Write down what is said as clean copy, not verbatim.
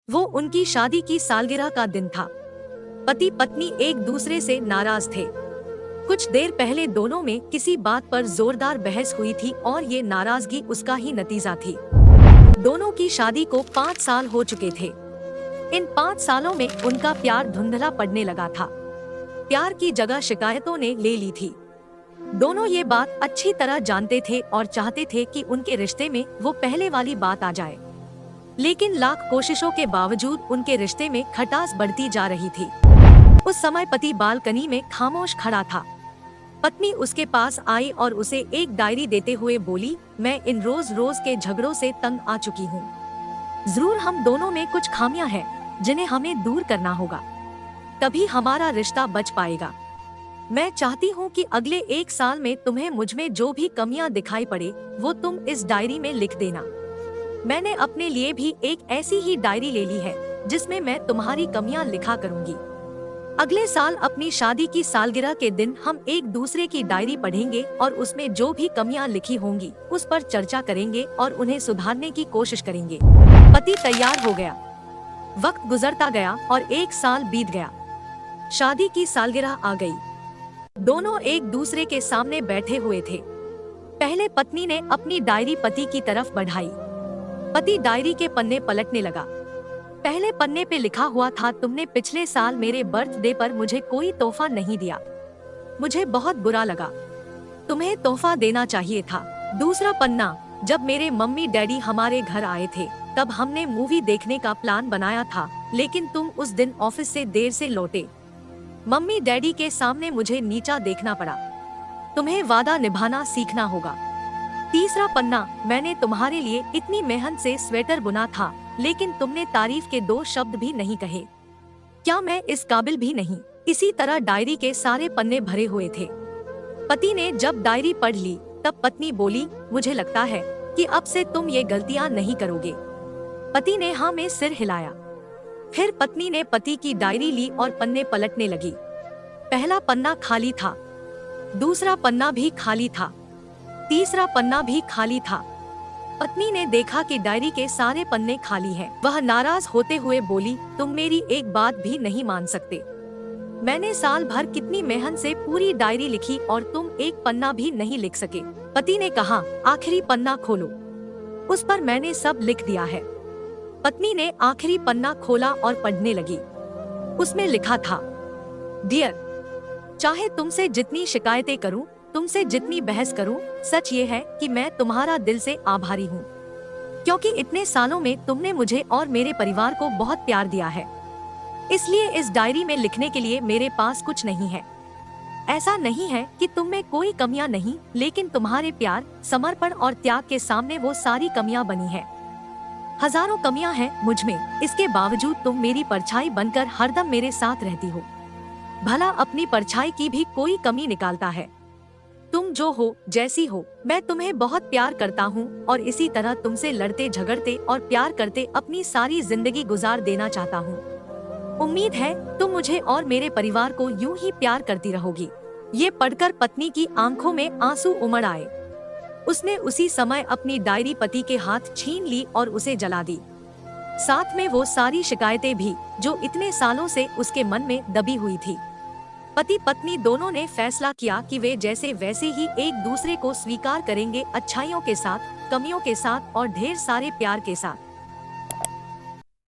वो उनकी शादी की सालगिरह का दिन था। पति पत्नी एक दूसरे से नाराज थे। कुछ देर पहले दोनों में किसी बात पर जोरदार बहस हुई थी और ये नाराजगी उसका ही नतीजा थी। दोनों की शादी को 5 साल हो चुके थे। इन 5 सालों में उनका प्यार धुंधला पड़ने लगा था। प्यार की जगह शिकायतों ने ले ली थी। दोनों ये बात अच्छी तरह जानते थे और चाहते थे कि उनके रिश्ते में वो पहले वाली बात आ जाए, लेकिन लाख कोशिशों के बावजूद उनके रिश्ते में खटास बढ़ती जा रही थी। उस समय पति बालकनी में खामोश खड़ा था। पत्नी उसके पास आई और उसे एक डायरी देते हुए बोली, मैं इन रोज रोज के झगड़ों से तंग आ चुकी हूँ। जरूर हम दोनों में कुछ खामियां हैं जिन्हें हमें दूर करना होगा, तभी हमारा रिश्ता बच पाएगा। मैं चाहती हूँ कि अगले 1 साल में तुम्हें मुझमें जो भी कमियां दिखाई पड़े वो तुम इस डायरी में लिख देना। मैंने अपने लिए भी एक ऐसी ही डायरी ले ली है जिसमें मैं तुम्हारी कमियां लिखा करूंगी। अगले साल अपनी शादी की सालगिरह के दिन हम एक दूसरे की डायरी पढ़ेंगे और उसमें जो भी कमियां लिखी होंगी उस पर चर्चा करेंगे और उन्हें सुधारने की कोशिश करेंगे। पति तैयार हो गया। वक्त गुजरता गया और 1 साल बीत गया। शादी की सालगिरह आ गई। दोनों एक दूसरे के सामने बैठे हुए थे। पहले पत्नी ने अपनी डायरी पति की तरफ बढ़ाई। पति डायरी के पन्ने पलटने लगा। पहले पन्ने पे लिखा हुआ था, तुमने पिछले साल मेरे बर्थडे पर मुझे कोई तोहफा नहीं दिया। मुझे बहुत बुरा लगा। तुम्हें तोहफा देना चाहिए था। दूसरा पन्ना, जब मेरे मम्मी डैडी हमारे घर आए थे तब हमने मूवी देखने का प्लान बनाया था, लेकिन तुम उस दिन ऑफिस से देर से लौटे। मम्मी डैडी के सामने मुझे नीचा देखना पड़ा। तुम्हें वादा निभाना सीखना होगा। तीसरा पन्ना, मैंने तुम्हारे लिए इतनी मेहनत से स्वेटर बुना था, लेकिन तुमने तारीफ के 2 शब्द भी नहीं कहे। क्या मैं इस काबिल भी नहीं? इसी तरह डायरी के सारे पन्ने भरे हुए थे। पति ने जब डायरी पढ़ ली तब पत्नी बोली, मुझे लगता है कि अब से तुम ये गलतियां नहीं करोगे। पति ने हाँ में सिर हिलाया। फिर पत्नी ने पति की डायरी ली और पन्ने पलटने लगी। पहला पन्ना खाली था, दूसरा पन्ना भी खाली था, तीसरा पन्ना भी खाली था। पत्नी ने देखा कि डायरी के सारे पन्ने खाली हैं। वह नाराज होते हुए बोली, तुम मेरी एक बात भी नहीं मान सकते। मैंने साल भर कितनी मेहनत से पूरी डायरी लिखी और तुम एक पन्ना भी नहीं लिख सके। पति ने कहा, आखिरी पन्ना खोलो, उस पर मैंने सब लिख दिया है। पत्नी ने आखिरी पन्ना खोला और पढ़ने लगी। उसमें लिखा था, डियर, चाहे तुमसे जितनी शिकायतें करूं, तुमसे जितनी बहस करूं, सच ये है कि मैं तुम्हारा दिल से आभारी हूँ, क्योंकि इतने सालों में तुमने मुझे और मेरे परिवार को बहुत प्यार दिया है। इसलिए इस डायरी में लिखने के लिए मेरे पास कुछ नहीं है। ऐसा नहीं है कि तुम में कोई कमियां नहीं, लेकिन तुम्हारे प्यार, समर्पण और त्याग के सामने वो सारी कमियां बनी हैं। हजारों कमियां हैं मुझ में, इसके बावजूद तुम मेरी परछाई बनकर हरदम मेरे साथ रहती हो। भला अपनी परछाई की भी कोई कमी निकालता है? तुम जो हो, जैसी हो, मैं तुम्हें बहुत प्यार करता हूँ और इसी तरह तुमसे लड़ते झगड़ते और प्यार करते अपनी सारी जिंदगी गुजार देना चाहता हूँ। उम्मीद है तुम मुझे और मेरे परिवार को यूं ही प्यार करती रहोगी। ये पढ़कर पत्नी की आंखों में आंसू उमड़ आए। उसने उसी समय अपनी डायरी पति के हाथ छीन ली और उसे जला दी, साथ में वो सारी शिकायतें भी जो इतने सालों से उसके मन में दबी हुई थी। पति पत्नी दोनों ने फैसला किया कि वे जैसे वैसे ही एक दूसरे को स्वीकार करेंगे, अच्छाइयों के साथ, कमियों के साथ और ढेर सारे प्यार के साथ।